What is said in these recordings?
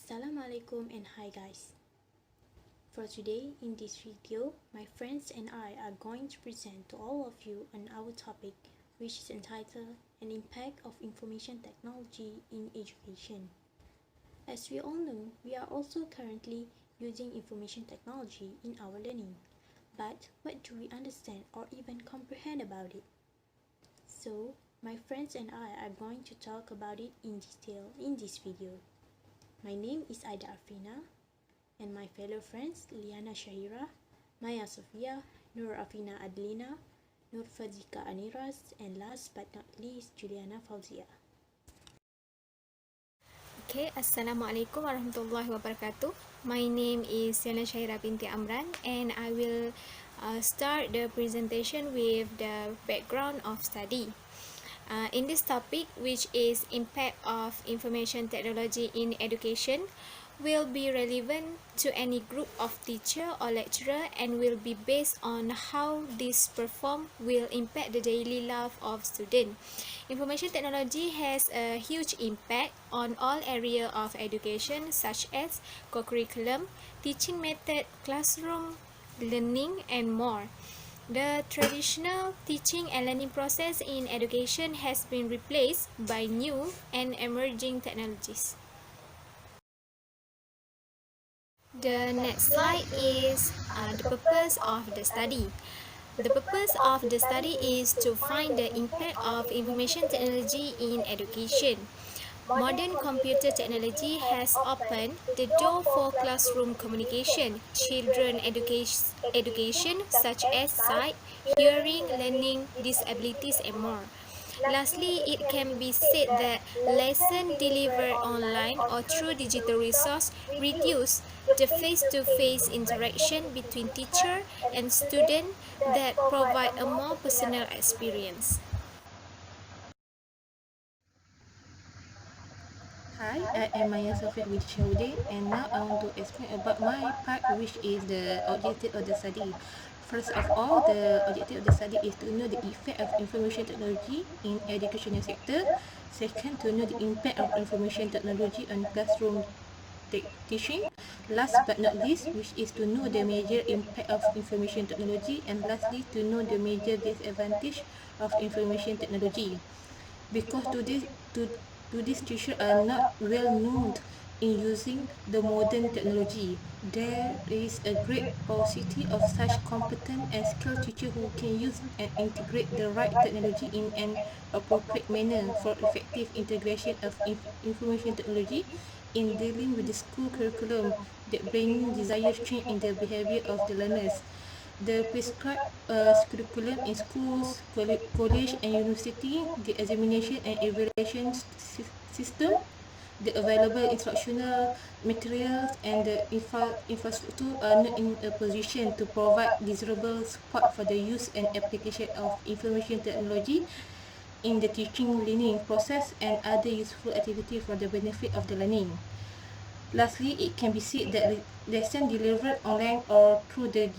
Assalamualaikum and hi guys. For today in this video, my friends and I are going to present to all of you on our topic, which is entitled An Impact of Information Technology in Education. As we all know, we are also currently using information technology in our learning. But what do we understand or even comprehend about it? So, my friends and I are going to talk about it in detail in this video. My name is Aida Afrina, and my fellow friends Liyana Syahirah, Maya Sofiah, Afina Adlina, Fazeqqa Anieras, and last but not least Juliana Fawzia. Okay, Assalamualaikum warahmatullahi wabarakatuh. My name is Syahirah Binti Amran, and I will start the presentation with the background of study. In this topic, which is impact of information technology in education, will be relevant to any group of teacher or lecturer and will be based on how this perform will impact the daily life of student. Information technology has a huge impact on all area of education such as co-curriculum, teaching method, classroom learning, and more. The traditional teaching and learning process in education has been replaced by new and emerging technologies. The next slide is the purpose of the study. The purpose of the study is to find the impact of information technology in education. Modern computer technology has opened the door for classroom communication, children education such as sight, hearing, learning disabilities, and more. Lastly, it can be said that lessons delivered online or through digital resource reduce the face-to-face interaction between teacher and student that provide a more personal experience. Hi, I am Sofiah with Shihabudin, and now I want to explain about my part, which is the objective of the study. First of all, the objective of the study is to know the effect of information technology in educational sector. Second, to know the impact of information technology on classroom teaching. Last but not least, which is to know the major impact of information technology, and lastly, to know the major disadvantage of information technology. Because today's teachers are not well known in using the modern technology. There is a great paucity of such competent and skilled teachers who can use and integrate the right technology in an appropriate manner for effective integration of information technology in dealing with the school curriculum that bring desired change in the behavior of the learners. The prescribed curriculum in schools, college and university, the examination and evaluation system, the available instructional materials and the infrastructure are not in a position to provide desirable support for the use and application of information technology in the teaching learning process and other useful activities for the benefit of the learning. Lastly, it can be said that lesson delivered online or through the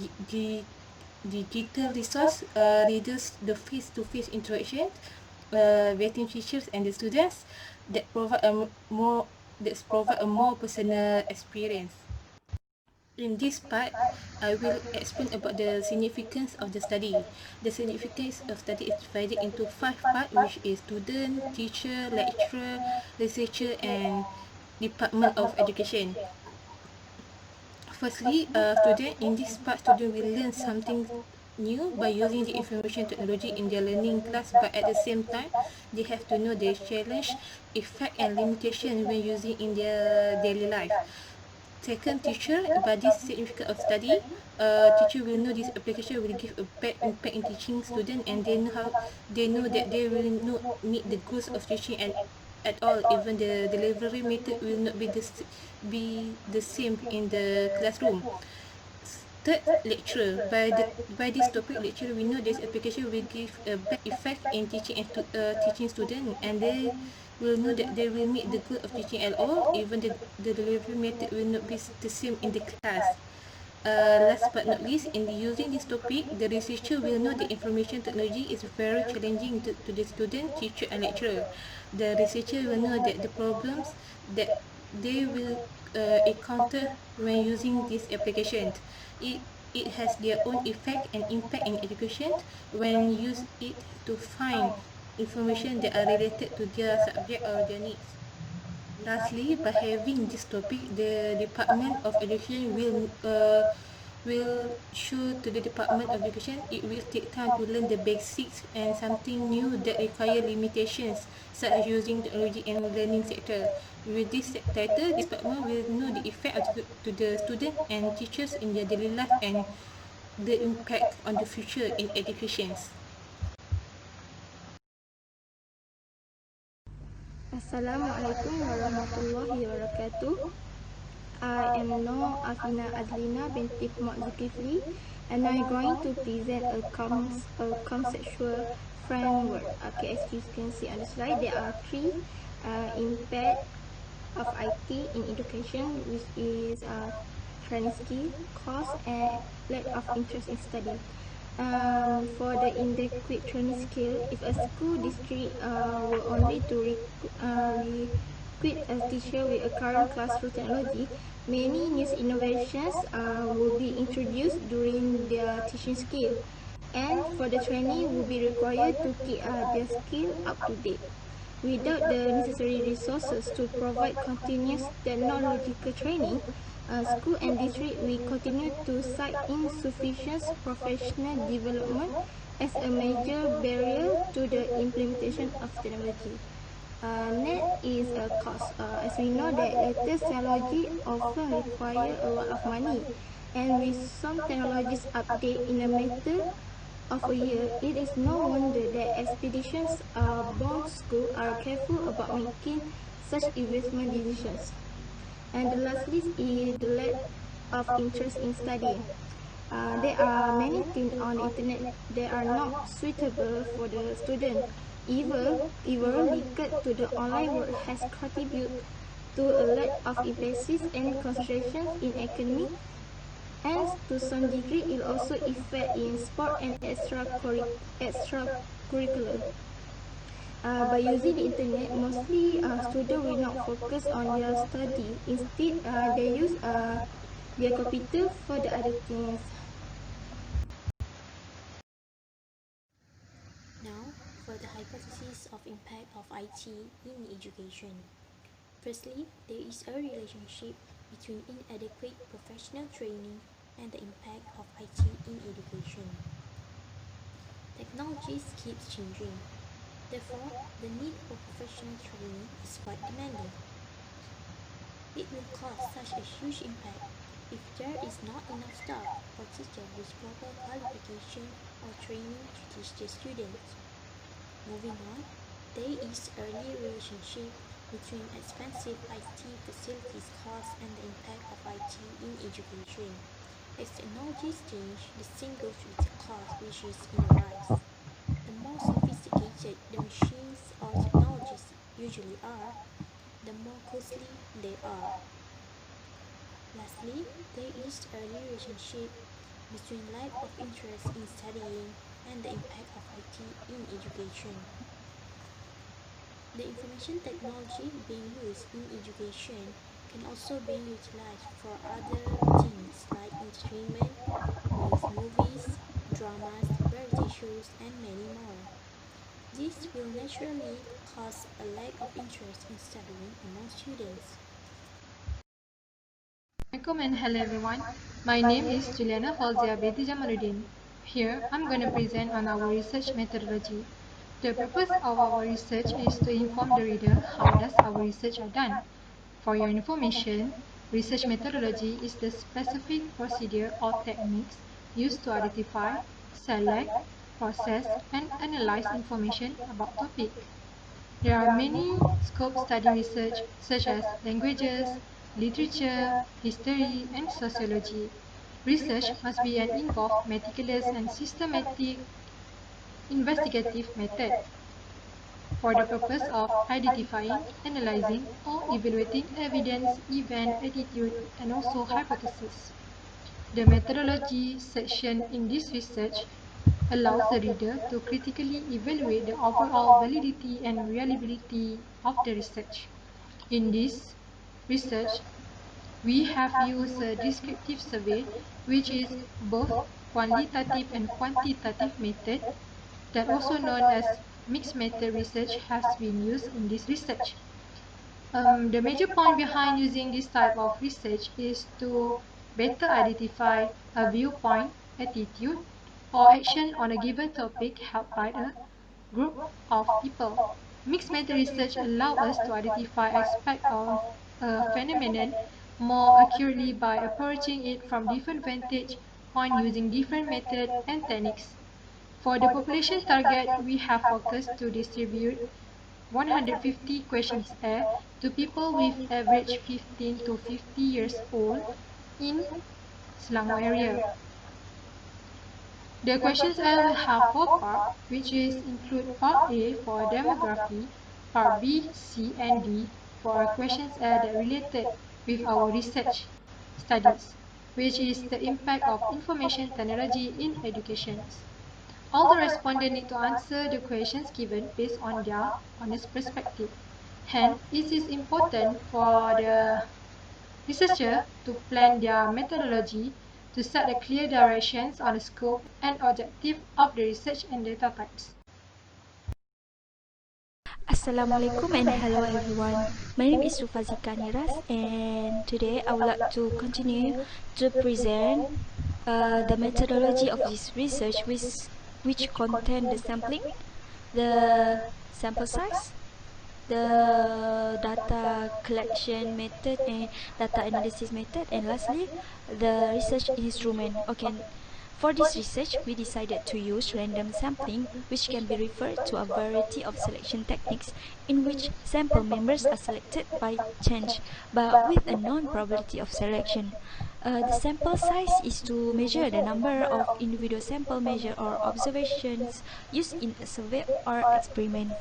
digital resource reduce the face-to-face interaction between teachers and the students that provide a more personal experience. In this part, I will explain about the significance of the study. The significance of study is divided into 5 parts, which is student, teacher, lecturer, researcher, and Department of Education. Firstly, student in this part, student will learn something new by using the information technology in their learning class, but at the same time, they have to know their challenge, effect, and limitation when using in their daily life. Second, teacher, by this significance of study, teacher will know this application will give a bad impact in teaching student, and they know that they will not meet the goals of teaching at all. Even the delivery method will not be the same in the classroom. Third, lecturer. By this topic lecture, we know this application will give a bad effect in teaching student, and they will know that they will meet the goal of teaching at all. Even the delivery method will not be the same in the class. Last but not least, in using this topic, the researcher will know the information technology is very challenging to the student, teacher, and lecturer. The researcher will know that the problems that they will encounter when using this application. It has their own effect and impact in education when use it to find information that are related to their subject or their needs. Lastly, by having this topic, the Department of Education will show to the Department of Education it will take time to learn the basics and something new that require limitations such as using technology and learning sector. With this title, this department will know the effect to the student and teachers in their daily life and the impact on the future in education. Assalamualaikum warahmatullahi wabarakatuh. I am now Afina Adlina Binti Mohd Zulkifli, and I'm going to present a conceptual framework. Okay, as you can see on the slide, there are three impact of IT in education, which is training skill, cost, and lack of interest in study. For the inadequate training skill, if a school district were only to recruit a teacher with a current classroom technology, many new innovations will be introduced during their teaching skill, and for the trainee will be required to keep their skill up to date. Without the necessary resources to provide continuous technological training, school and district will continue to cite insufficient professional development as a major barrier to the implementation of technology. Next is a cost. As we know that latest technology often require a lot of money, and with some technologies update in a matter of a year, it is no wonder that expeditions bound schools are careful about making such investment decisions. And the last list is the lack of interest in studying. There are many things on the internet that are not suitable for the student. Even linked to the online world has contributed to a lack of emphasis and concentration in academic, and to some degree it also affect in sport and extracurricular. By using the internet, mostly students will not focus on their study. Instead, they use their computer for the other things. Now, for the hypothesis of impact of IT in education. Firstly, there is a relationship between inadequate professional training and the impact of IT in education. Technologies keep changing. Therefore, the need for professional training is quite demanding. It will cause such a huge impact if there is not enough staff or teachers with proper qualification or training to teach the students. Moving on, there is a early relationship between expensive IT facilities costs and the impact of IT in education. As technologies change, the same goes with the cost, which is in a rise. The more sophisticated the machines or technologies usually are, the more costly they are. Lastly, there is a relationship between lack of interest in studying and the impact of IT in education. The information technology being used in education can also be utilized for other things like entertainment, with movies, dramas, variety shows, and many more. This will naturally cause a lack of interest in studying among students. Assalamualaikum and hello everyone. My name is Juliana Fawzia Binti Jamaludin. Here I'm going to present on our research methodology. The purpose of our research is to inform the reader how does our research are done. For your information, research methodology is the specific procedure or techniques used to identify, select, process and analyze information about topic. There are many scope study research such as languages, literature, history, and sociology. Research must be an involved, meticulous, and systematic investigative method for the purpose of identifying, analyzing, or evaluating evidence, event, attitude, and also hypothesis. The methodology section in this research allows the reader to critically evaluate the overall validity and reliability of the research. In this, research, we have used a descriptive survey, which is both qualitative and quantitative method, that also known as mixed method research, has been used in this research. The major point behind using this type of research is to better identify a viewpoint, attitude, or action on a given topic held by a group of people. Mixed method research allows us to identify aspects of a phenomenon more accurately by approaching it from different vantage points using different methods and techniques. For the population target, we have focused to distribute 150 questionnaires to people with average 15 to 50 years old in Selangor area. The questionnaire will have 4 parts, which include Part A for demography, Part B, C, and D for a questionnaire that related with our research studies, which is the impact of information technology in education. All the respondents need to answer the questions given based on their honest perspective. Hence, it is important for the researcher to plan their methodology to set a clear directions on the scope and objective of the research and data types. Assalamualaikum and hello everyone. My name is Fazeqqa Anieras, and today I would like to continue to present the methodology of this research, which contain the sampling, the sample size, the data collection method and data analysis method, and lastly the research instrument. Okay, for this research we decided to use random sampling, which can be referred to a variety of selection techniques in which sample members are selected by chance but with a known probability of selection. The sample size is to measure the number of individual sample measure or observations used in a survey or experiment.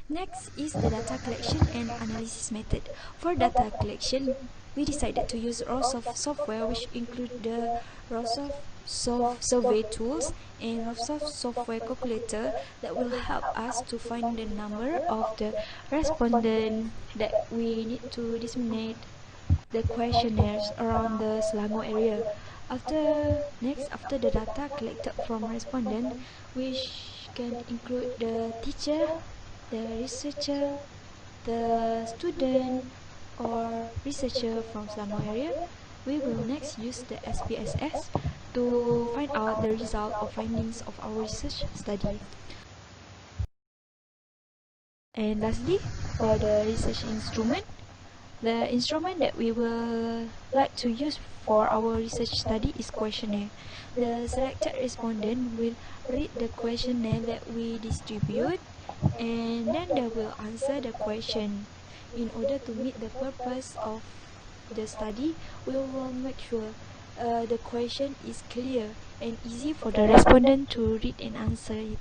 Next is the data collection and analysis method. For data collection, we decided to use Rosoft software, which include the Rosoft survey tools and Rosoft software calculator that will help us to find the number of the respondents that we need to disseminate the questionnaires around the Selangor area. After the data collected from respondent, which can include the teacher, the researcher, the student, or researcher from Selangor area, we will next use the SPSS to find out the result or findings of our research study. And lastly, for the research instrument, the instrument that we will like to use for our research study is questionnaire. The selected respondent will read the questionnaire that we distribute, and then they will answer the question. In order to meet the purpose of the study, we will make sure the question is clear and easy for the respondent to read and answer it.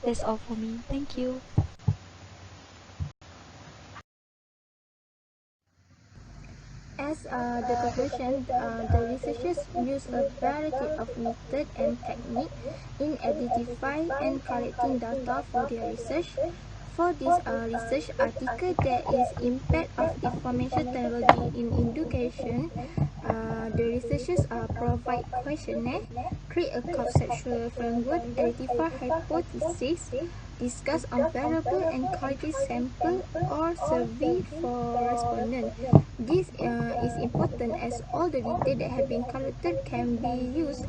That's all for me. Thank you. As the conclusion, the researchers use a variety of methods and techniques in identifying and collecting data for their research. For this research article, there is impact of information technology in education. The researchers provide questionnaire, create a conceptual framework, identify hypotheses, discuss on variable and quality sample or survey for respondents. This is important as all the data that have been collected can be used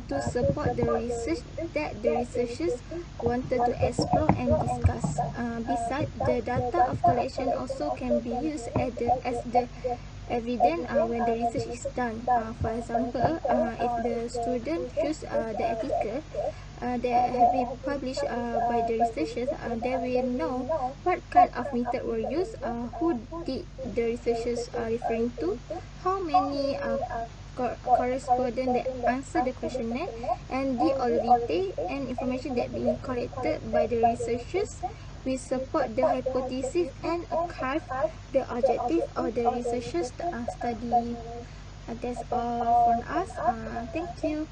to support the research that the researchers wanted to explore and discuss. Besides, the data of collection also can be used as the evidence when the research is done. For example, if the student choose the article that have been published by the researchers, they will know what kind of method were used, who did the researchers referring to, how many correspondent that answer the questionnaire, and the all data and information that being collected by the researchers will support the hypothesis and achieve the objective of the researchers study. That's all from us. Thank you.